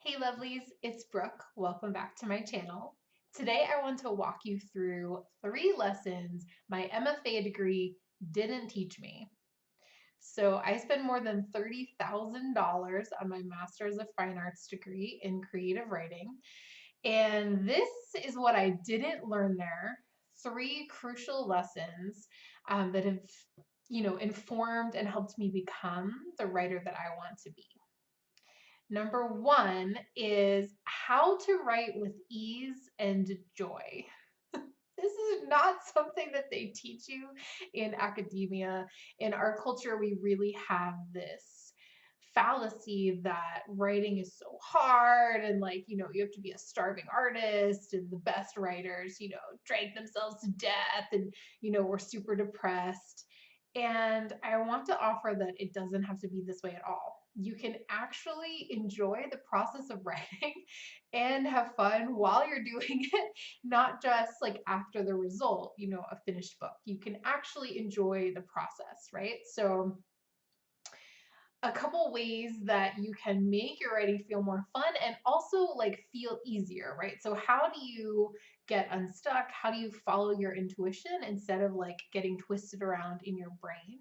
Hey lovelies, it's Brooke. Welcome back to my channel. Today I want to walk you through 3 lessons my MFA degree didn't teach me. So I spent more than $30,000 on my Master's of Fine Arts degree in creative writing. And this is what I didn't learn there. 3 crucial lessons that have, informed and helped me become the writer that I want to be. Number one is how to write with ease and joy. This is not something that they teach you in academia. In our culture, we really have this fallacy that writing is so hard and you have to be a starving artist and the best writers, drank themselves to death and, were super depressed. And I want to offer that it doesn't have to be this way at all. You can actually enjoy the process of writing and have fun while you're doing it, not just like after the result, a finished book. You can actually enjoy the process, right? So a couple ways that you can make your writing feel more fun and also like feel easier, right? So how do you get unstuck? How do you follow your intuition instead of like getting twisted around in your brain?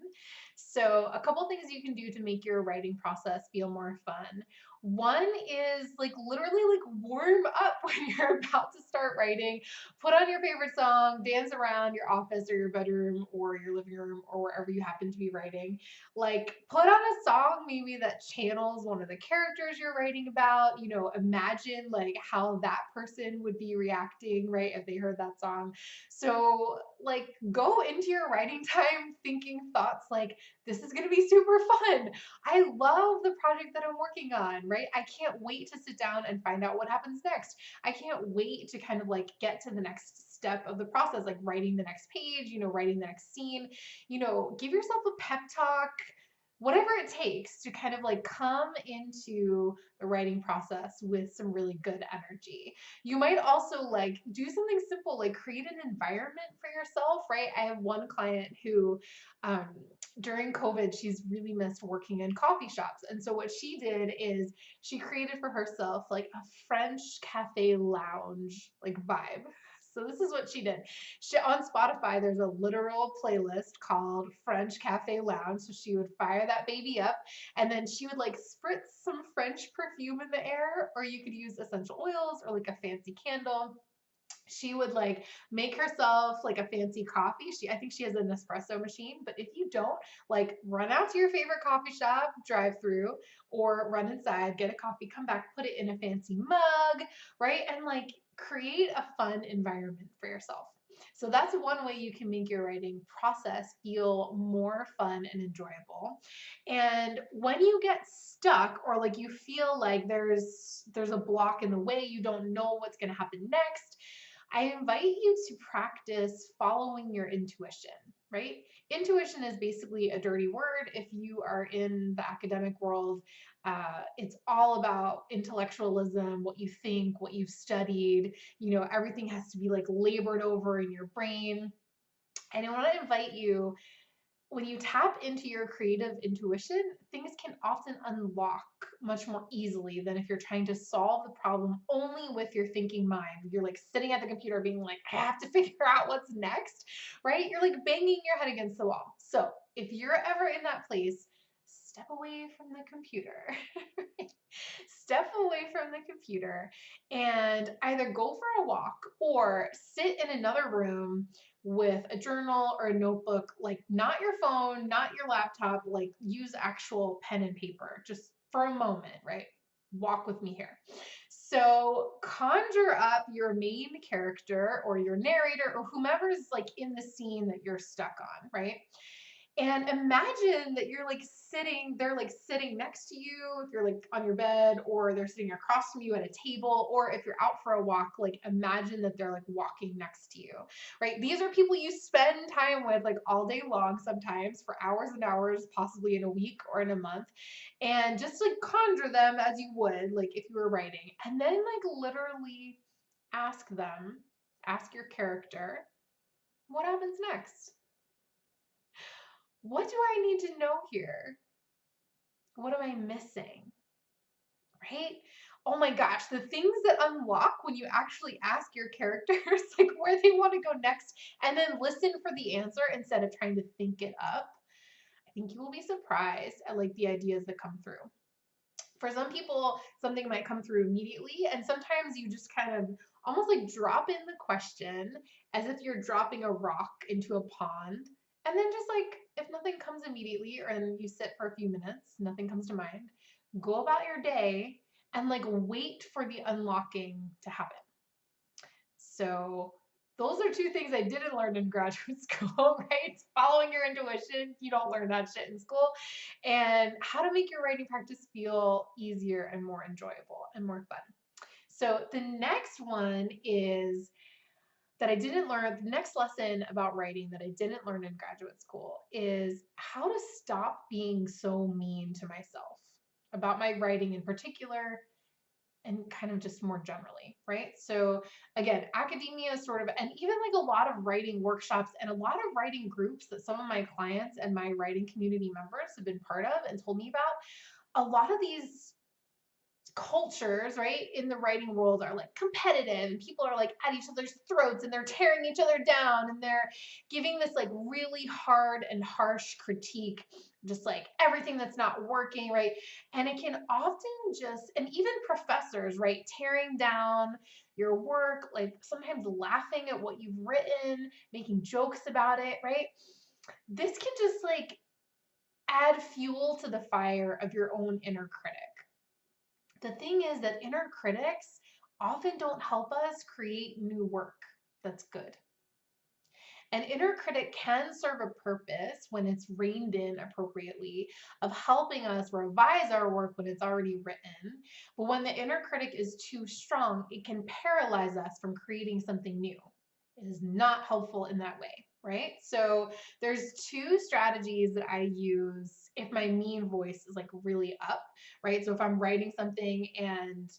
So a couple things you can do to make your writing process feel more fun. One is like literally like warm up when you're about to start writing. Put on your favorite song, dance around your office or your bedroom or your living room or wherever you happen to be writing. Like put on a song maybe that channels one of the characters you're writing about. Imagine like how that person would be reacting, right, if they heard that song. So like go into your writing time thinking thoughts like, this is going to be super fun. I love the project that I'm working on, right? I can't wait to sit down and find out what happens next. I can't wait to kind of like get to the next step of the process, like writing the next page, writing the next scene. Give yourself a pep talk, whatever it takes to kind of like come into the writing process with some really good energy. You might also like do something simple, like create an environment for yourself, right? I have one client who, um, during COVID, she's really missed working in coffee shops. And so what she did is she created for herself like a French cafe lounge like vibe. So this is what she did. On Spotify, there's a literal playlist called French Cafe Lounge. So she would fire that baby up and then she would like spritz some French perfume in the air, or you could use essential oils or like a fancy candle. She would like make herself like a fancy coffee. I think she has an espresso machine, but if you don't, like run out to your favorite coffee shop, drive through, or run inside, get a coffee, come back, put it in a fancy mug, right? And like create a fun environment for yourself. So that's one way you can make your writing process feel more fun and enjoyable. And when you get stuck or like you feel like there's a block in the way, you don't know what's going to happen next, I invite you to practice following your intuition, right? Intuition is basically a dirty word. If you are in the academic world, it's all about intellectualism, what you think, what you've studied. Everything has to be like labored over in your brain. And I want to invite you, when you tap into your creative intuition, things can often unlock much more easily than if you're trying to solve the problem only with your thinking mind. You're like sitting at the computer being like, I have to figure out what's next, right? You're like banging your head against the wall. So if you're ever in that place, step away from the computer. Step away from the computer and either go for a walk or sit in another room with a journal or a notebook, like not your phone, not your laptop, like use actual pen and paper just for a moment, right? Walk with me here. So conjure up your main character or your narrator or whomever's like in the scene that you're stuck on, right? And imagine that they're like sitting next to you if you're like on your bed, or they're sitting across from you at a table, or if you're out for a walk, like imagine that they're like walking next to you, right? These are people you spend time with like all day long, sometimes for hours and hours, possibly in a week or in a month. And just like conjure them as you would, like if you were writing, and then like literally ask them, ask your character, what happens next? What do I need to know here? What am I missing? right? Oh my gosh, the things that unlock when you actually ask your characters like where they want to go next and then listen for the answer instead of trying to think it up. I think you will be surprised at like the ideas that come through. For some people, something might come through immediately, and sometimes you just kind of almost like drop in the question as if you're dropping a rock into a pond. And then just like if nothing comes immediately or and you sit for a few minutes, nothing comes to mind, go about your day and like wait for the unlocking to happen. So those are two things I didn't learn in graduate school, right? Following your intuition, you don't learn that shit in school. And how to make your writing practice feel easier and more enjoyable and more fun. So the next one is that I didn't learn, the next lesson about writing that I didn't learn in graduate school is how to stop being so mean to myself about my writing in particular and kind of just more generally, right? So again, academia is sort of, and even like a lot of writing workshops and a lot of writing groups that some of my clients and my writing community members have been part of and told me about, a lot of these cultures, right, in the writing world are like competitive and people are like at each other's throats and they're tearing each other down and they're giving this like really hard and harsh critique, just like everything that's not working, right? And it can often just, and even professors, right, tearing down your work, like sometimes laughing at what you've written, making jokes about it, right? This can just like add fuel to the fire of your own inner critic. The thing is that inner critics often don't help us create new work that's good. An inner critic can serve a purpose when it's reined in appropriately of helping us revise our work when it's already written. But when the inner critic is too strong, it can paralyze us from creating something new. It is not helpful in that way, right? So there's two strategies that I use if my mean voice is like really up, right? So if I'm writing something and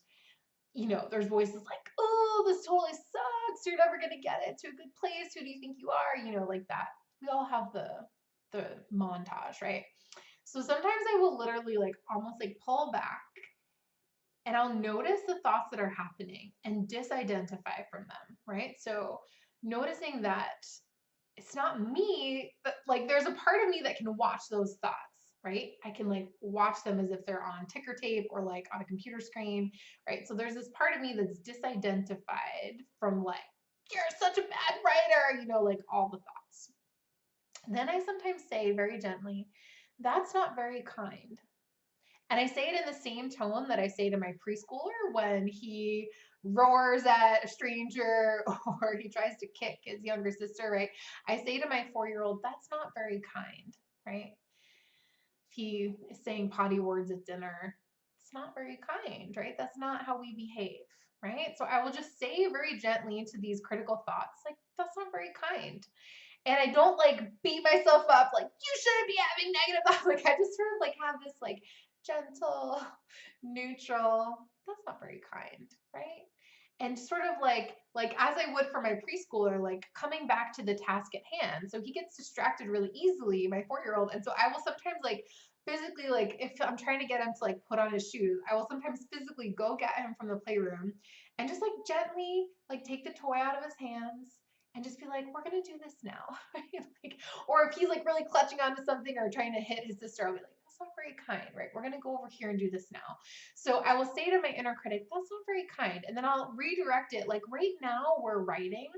there's voices like, oh, this totally sucks. You're never gonna get it to a good place. Who do you think you are? Like that. We all have the montage, right? So sometimes I will literally like almost like pull back and I'll notice the thoughts that are happening and disidentify from them, right? So noticing that it's not me, but like there's a part of me that can watch those thoughts, right? I can like watch them as if they're on ticker tape or like on a computer screen, right? So there's this part of me that's disidentified from like, you're such a bad writer, like all the thoughts. Then I sometimes say very gently, that's not very kind. And I say it in the same tone that I say to my preschooler when he roars at a stranger or he tries to kick his younger sister, right? I say to my 4-year-old, that's not very kind, right? If he is saying potty words at dinner, it's not very kind, right? That's not how we behave, right? So I will just say very gently to these critical thoughts, like, that's not very kind. And I don't like beat myself up like you shouldn't be having negative thoughts. Like I just sort of like have this like gentle, neutral, that's not very kind, right? And sort of like as I would for my preschooler, like coming back to the task at hand. So he gets distracted really easily, my 4-year-old. And so I will sometimes like physically, like if I'm trying to get him to like put on his shoes, I will sometimes physically go get him from the playroom and just like gently like take the toy out of his hands and just be like, we're gonna do this now. Like, or if he's like really clutching onto something or trying to hit his sister, I'll be like, that's not very kind, right? We're gonna go over here and do this now. So I will say to my inner critic, that's not very kind. And then I'll redirect it, like right now we're writing.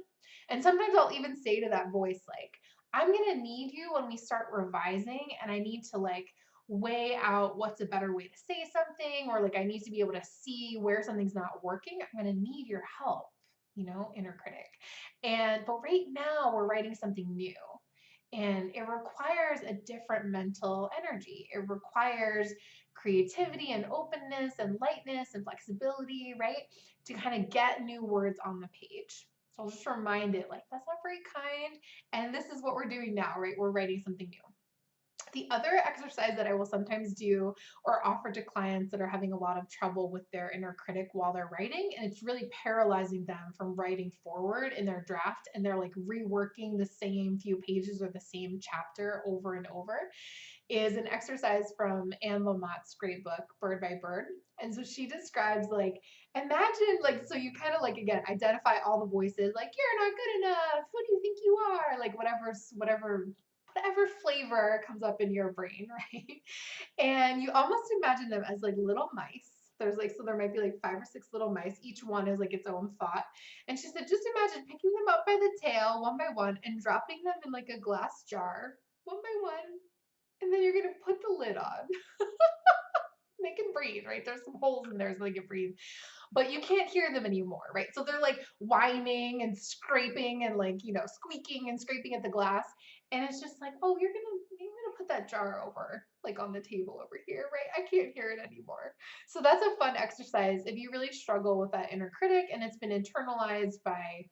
And sometimes I'll even say to that voice, like, I'm gonna need you when we start revising, and I need to like weigh out what's a better way to say something, or like I need to be able to see where something's not working. I'm gonna need your help, inner critic. But right now we're writing something new. And it requires a different mental energy. It requires creativity and openness and lightness and flexibility, right? To kind of get new words on the page. So I'll just remind it like, that's not very kind. And this is what we're doing now, right? We're writing something new. The other exercise that I will sometimes do or offer to clients that are having a lot of trouble with their inner critic while they're writing, and it's really paralyzing them from writing forward in their draft, and they're like reworking the same few pages or the same chapter over and over, is an exercise from Anne Lamott's great book, Bird by Bird. And so she describes like, imagine like, so you kind of like, again, identify all the voices, like, you're not good enough. Who do you think you are? Like whatever flavor comes up in your brain, right? And you almost imagine them as like little mice. There's like, so there might be like 5 or 6 little mice. Each one is like its own thought. And she said, just imagine picking them up by the tail one by one and dropping them in like a glass jar one by one, and then you're gonna put the lid on. They can breathe, right? There's some holes in there so they can breathe, but you can't hear them anymore, right? So they're like whining and scraping and like, squeaking and scraping at the glass. And it's just like, oh, you're gonna put that jar over like on the table over here, right? I can't hear it anymore. So that's a fun exercise if you really struggle with that inner critic and it's been internalized by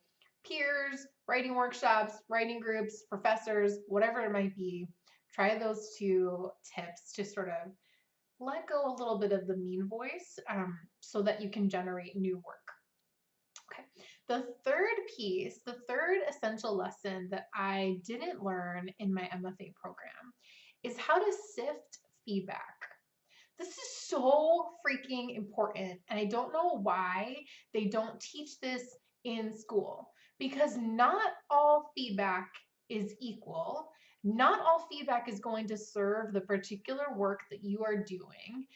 peers, writing workshops, writing groups, professors, whatever it might be. Try those 2 tips to sort of let go a little bit of the mean voice, so that you can generate new work. Okay. The third essential lesson that I didn't learn in my MFA program is how to sift feedback. This is so freaking important. And I don't know why they don't teach this in school, because not all feedback is equal. Not all feedback is going to serve the particular work that you are doing.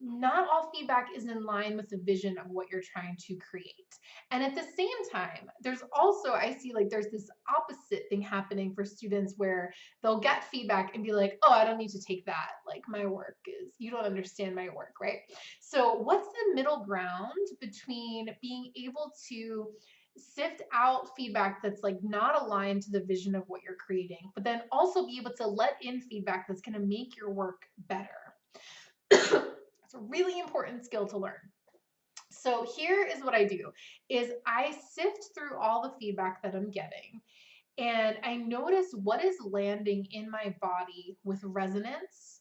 Not all feedback is in line with the vision of what you're trying to create. And at the same time, there's also, I see like there's this opposite thing happening for students where they'll get feedback and be like, oh, I don't need to take that. Like my work is, you don't understand my work, right? So what's the middle ground between being able to sift out feedback that's like not aligned to the vision of what you're creating, but then also be able to let in feedback that's going to make your work better? It's a really important skill to learn. So here is what I do is I sift through all the feedback that I'm getting, and I notice what is landing in my body with resonance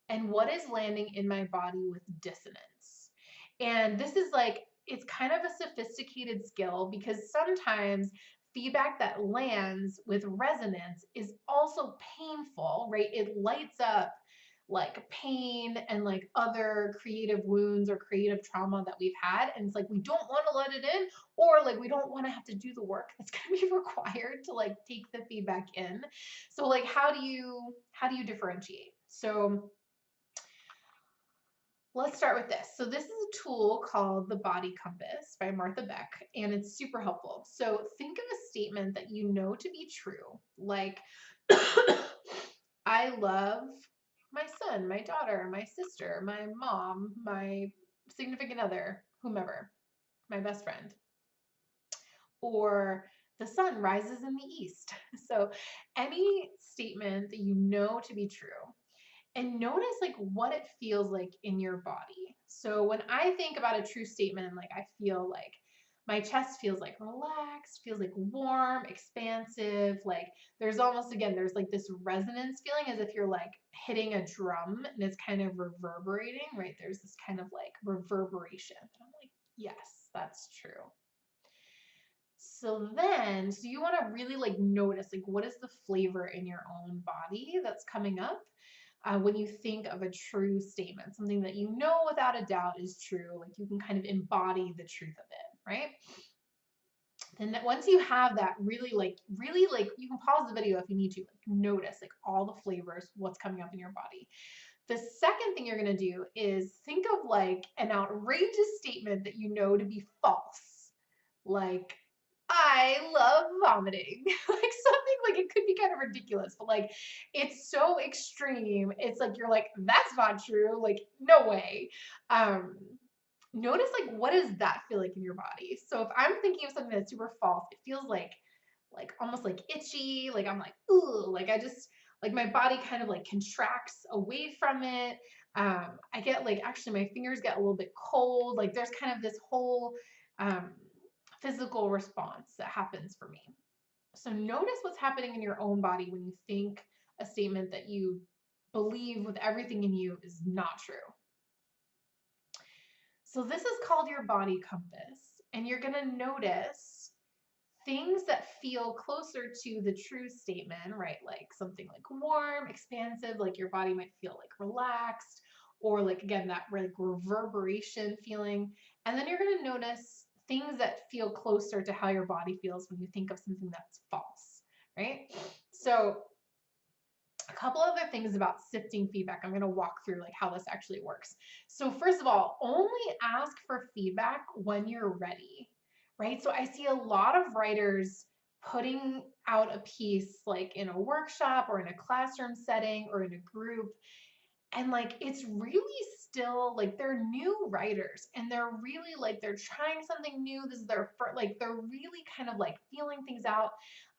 and what is landing in my body with dissonance. And this is like, it's kind of a sophisticated skill because sometimes feedback that lands with resonance is also painful, right? It lights up like pain and like other creative wounds or creative trauma that we've had. And it's like, we don't want to let it in, or like we don't want to have to do the work that's going to be required to like take the feedback in. So like how do you differentiate? So let's start with this. So this is a tool called the Body Compass by Martha Beck, and it's super helpful. So think of a statement that you know to be true, like I love my son, my daughter, my sister, my mom, my significant other, whomever, my best friend. Or the sun rises in the east. So any statement that you know to be true, and notice like what it feels like in your body. So when I think about a true statement, like I feel like my chest feels like relaxed, feels like warm, expansive, like there's almost, again, there's like this resonance feeling as if you're like hitting a drum and it's kind of reverberating, right? There's this kind of like reverberation. And I'm like, yes, that's true. So you want to really like notice like what is the flavor in your own body that's coming up when you think of a true statement, something that you know without a doubt is true, like you can kind of embody the truth of it, right? And that once you have that, really like you can pause the video if you need to, like notice like all the flavors, what's coming up in your body. The second thing you're going to do is think of like an outrageous statement that you know to be false. Like, I love vomiting. Like something like, it could be kind of ridiculous, but like it's so extreme. It's like you're like, that's not true. Like, no way. Notice like what does that feel like in your body? So if I'm thinking of something that's super false, it feels like almost like itchy, like I'm like, ooh, like I just like my body kind of like contracts away from it. I get like, actually my fingers get a little bit cold. Like there's kind of this whole um physical response that happens for me. So notice what's happening in your own body when you think a statement that you believe with everything in you is not true. So this is called your body compass, and you're going to notice things that feel closer to the true statement, right? Like something like warm, expansive, like your body might feel like relaxed, or like again, that like reverberation feeling. And then you're going to notice things that feel closer to how your body feels when you think of something that's false, right? So a couple other things about sifting feedback. I'm going to walk through like how this actually works. So first of all, only ask for feedback when you're ready, right? So I see a lot of writers putting out a piece like in a workshop or in a classroom setting or in a group, and like it's really still like they're new writers and they're really like they're trying something new. This is their first, like they're really kind of like feeling things out.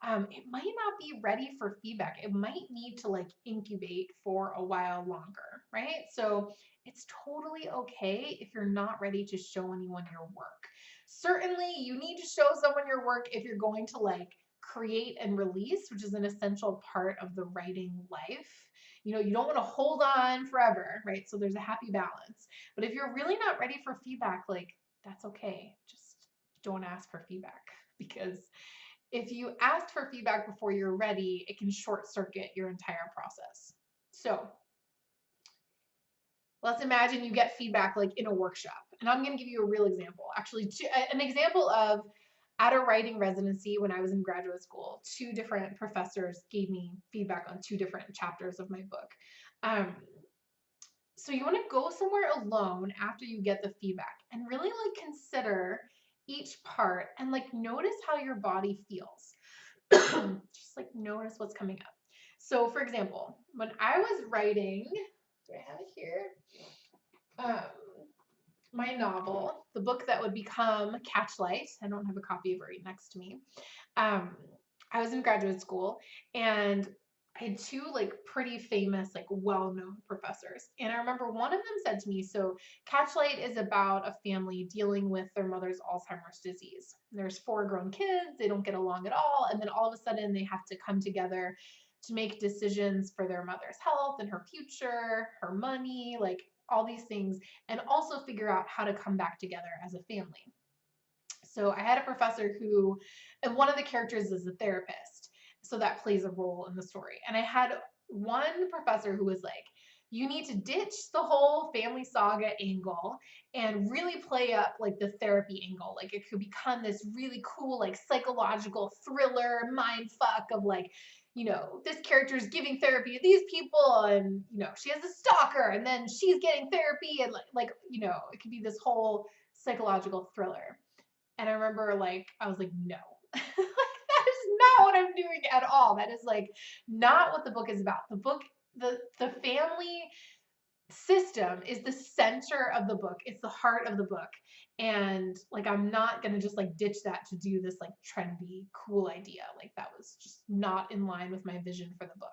It might not be ready for feedback. It might need to like incubate for a while longer, right? So it's totally okay if you're not ready to show anyone your work. Certainly you need to show someone your work if you're going to like create and release, which is an essential part of the writing life. You know, you don't want to hold on forever, right? So there's a happy balance. But if you're really not ready for feedback, like that's okay. Just don't ask for feedback, because if you ask for feedback before you're ready, it can short circuit your entire process. So let's imagine you get feedback like in a workshop. And I'm going to give you a real example. Actually, an example of at a writing residency when I was in graduate school, two different professors gave me feedback on two different chapters of my book. So you want to go somewhere alone after you get the feedback and really like consider each part and like notice how your body feels. Just like notice what's coming up. So for example, when I was writing, do I have it here? My novel, the book that would become Catchlight. I don't have a copy of it right next to me. I was in graduate school and I had two like pretty famous, like well-known professors. And I remember one of them said to me, so Catchlight is about a family dealing with their mother's Alzheimer's disease. There's four grown kids, they don't get along at all. And then all of a sudden they have to come together to make decisions for their mother's health and her future, her money, like all these things, and also figure out how to come back together as a family. So I had a professor who, and one of the characters is a therapist, so that plays a role in the story. And I had one professor who was like, you need to ditch the whole family saga angle and really play up like the therapy angle. Like it could become this really cool, like psychological thriller mind fuck of like, you know, this character is giving therapy to these people and, you know, she has a stalker and then she's getting therapy and like, you know, it could be this whole psychological thriller. And I remember like, I was like, no, like, that is not what I'm doing at all. That is like not what the book is about. The book, the family system is the center of the book. It's the heart of the book. And like, I'm not going to just like ditch that to do this like trendy, cool idea. Like that was just not in line with my vision for the book.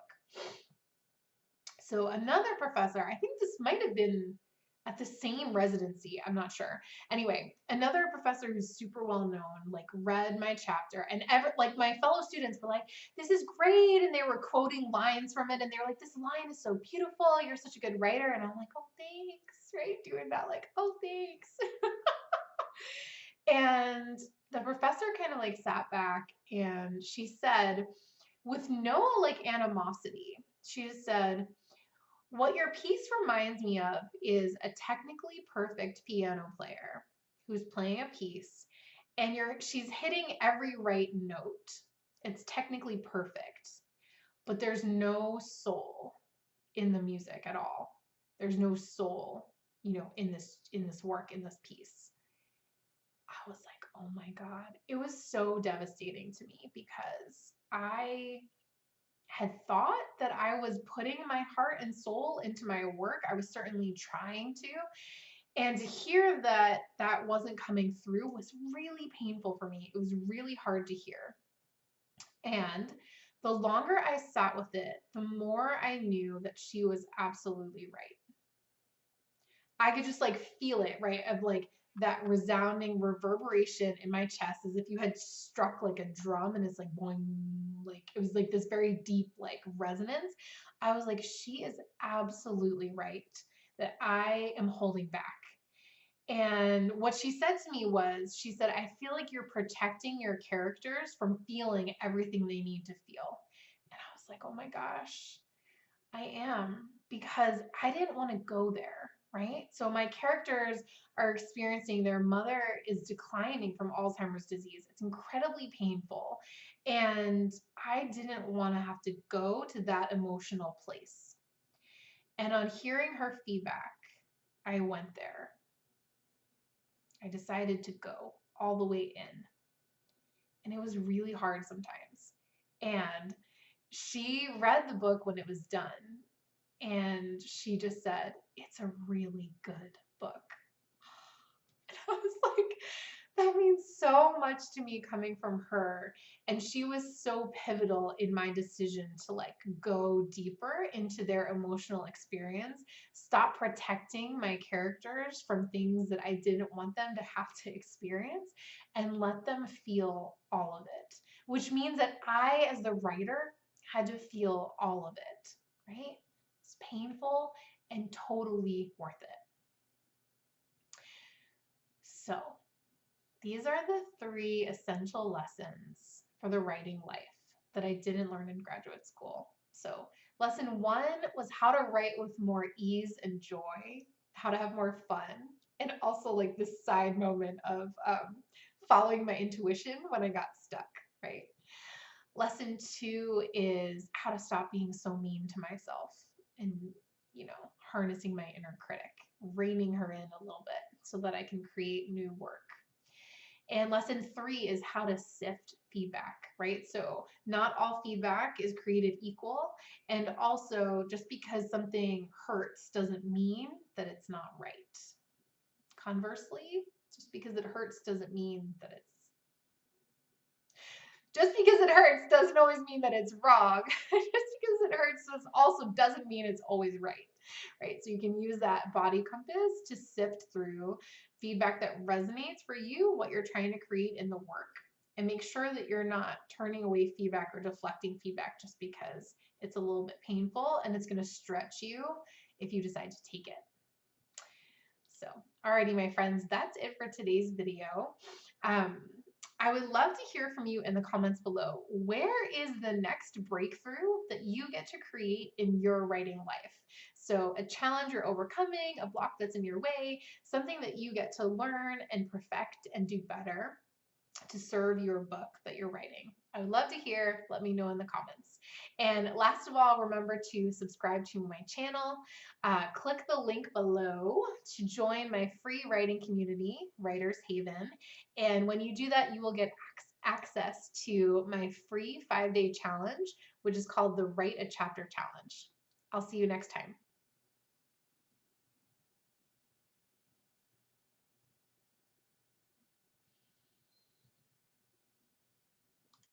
So another professor, I think this might have been at the same residency, I'm not sure. Anyway, another professor who's super well known, like read my chapter and like my fellow students were like, this is great. And they were quoting lines from it. And they were like, this line is so beautiful. You're such a good writer. And I'm like, oh, thanks, right? Doing that like, oh, thanks. And the professor kind of like sat back and she said, with no like animosity, she just said, what your piece reminds me of is a technically perfect piano player who's playing a piece and she's hitting every right note. It's technically perfect, but there's no soul in the music at all. There's no soul, you know, in this work, in this piece. I was like, "Oh my God." It was so devastating to me because I had thought that I was putting my heart and soul into my work. I was certainly trying to. And to hear that that wasn't coming through was really painful for me. It was really hard to hear. And the longer I sat with it, the more I knew that she was absolutely right. I could just like feel it, right? Of like that resounding reverberation in my chest as if you had struck like a drum and it's like boing, like it was like this very deep like resonance. I was like, she is absolutely right that I am holding back. And what she said to me was, she said, I feel like you're protecting your characters from feeling everything they need to feel. And I was like, oh my gosh, I am, because I didn't want to go there, right? So my characters are experiencing, their mother is declining from Alzheimer's disease. It's incredibly painful. And I didn't want to have to go to that emotional place. And on hearing her feedback, I went there. I decided to go all the way in. And it was really hard sometimes. And she read the book when it was done. And she just said, it's a really good book. And I was like, that means so much to me coming from her. And she was so pivotal in my decision to like go deeper into their emotional experience, stop protecting my characters from things that I didn't want them to have to experience, and let them feel all of it, which means that I, as the writer, had to feel all of it, right? It's painful and totally worth it. So, these are the 3 essential lessons for the writing life that I didn't learn in graduate school. So, lesson 1 was how to write with more ease and joy, how to have more fun, and also like this side moment of following my intuition when I got stuck, right? Lesson 2 is how to stop being so mean to myself and, harnessing my inner critic, reining her in a little bit so that I can create new work. And lesson 3 is how to sift feedback, right? So not all feedback is created equal. And also, just because something hurts doesn't mean that it's not right. Conversely, just because it hurts doesn't mean that it's just because it hurts doesn't always mean that it's wrong. Just because it hurts also doesn't mean it's always right? So you can use that body compass to sift through feedback that resonates for you, what you're trying to create in the work, and make sure that you're not turning away feedback or deflecting feedback just because it's a little bit painful and it's going to stretch you if you decide to take it. So, alrighty, my friends, that's it for today's video. I would love to hear from you in the comments below. Where is the next breakthrough that you get to create in your writing life? So a challenge you're overcoming, a block that's in your way, something that you get to learn and perfect and do better to serve your book that you're writing. I would love to hear. Let me know in the comments. And last of all, remember to subscribe to my channel. Click the link below to join my free writing community, Writers Haven. And when you do that, you will get access to my free 5-day challenge, which is called the Write a Chapter Challenge. I'll see you next time.